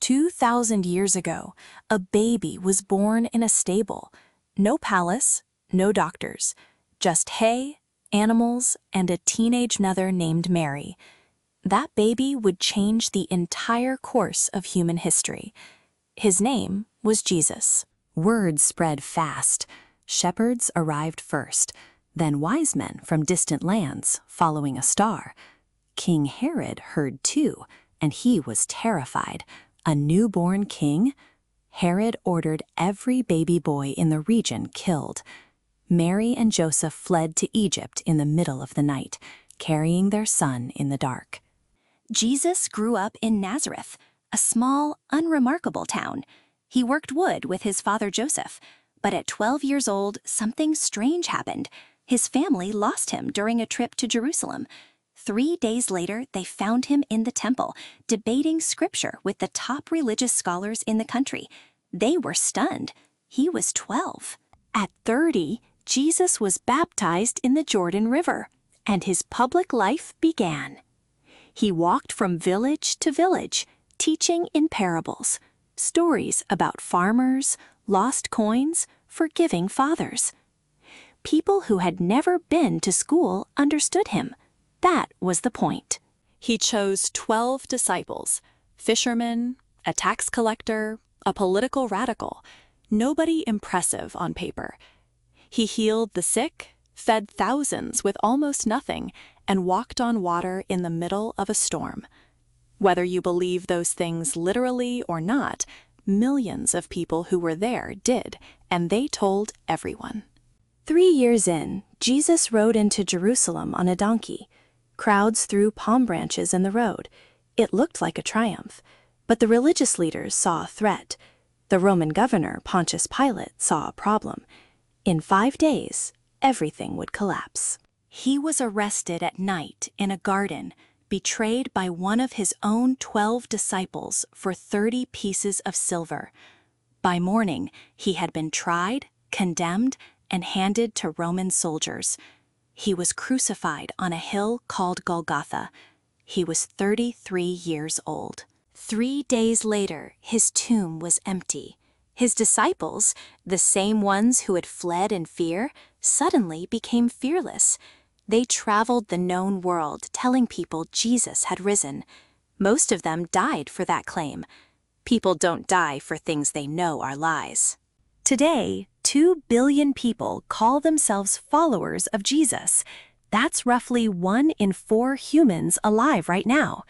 2,000 years ago, a baby was born in a stable. No palace, no doctors, just hay, animals, and a teenage mother named Mary. That baby would change the entire course of human history. His name was Jesus. Word spread fast. Shepherds arrived first, then wise men from distant lands, following a star. King Herod heard too, and he was terrified. A newborn king? Herod ordered every baby boy in the region killed. Mary and Joseph fled to Egypt in the middle of the night, carrying their son in the dark. Jesus grew up in Nazareth, a small, unremarkable town. He worked wood with his father Joseph, but at 12 years old, something strange happened. His family lost him during a trip to Jerusalem. 3 days later, they found him in the temple, debating scripture with the top religious scholars in the country. They were stunned. He was 12. At 30, Jesus was baptized in the Jordan River, and his public life began. He walked from village to village, teaching in parables, stories about farmers, lost coins, forgiving fathers. People who had never been to school understood him. That was the point. He chose 12 disciples, fishermen, a tax collector, a political radical, nobody impressive on paper. He healed the sick, fed thousands with almost nothing, and walked on water in the middle of a storm. Whether you believe those things literally or not, millions of people who were there did, and they told everyone. 3 years in, Jesus rode into Jerusalem on a donkey. Crowds threw palm branches in the road. It looked like a triumph, but the religious leaders saw a threat. The Roman governor, Pontius Pilate, saw a problem. In 5 days, everything would collapse. He was arrested at night in a garden, betrayed by one of his own 12 disciples for 30 pieces of silver. By morning, he had been tried, condemned, and handed to Roman soldiers. He was crucified on a hill called Golgotha. He was 33 years old. 3 days later, his tomb was empty. His disciples, the same ones who had fled in fear, suddenly became fearless. They traveled the known world, telling people Jesus had risen. Most of them died for that claim. People don't die for things they know are lies. Today, 2 billion people call themselves followers of Jesus. That's roughly 1 in 4 humans alive right now.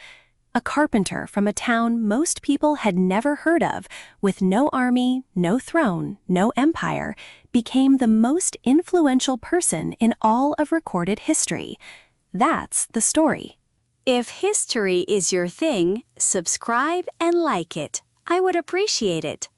A carpenter from a town most people had never heard of, with no army, no throne, no empire, became the most influential person in all of recorded history. That's the story. If history is your thing, subscribe and like it. I would appreciate it.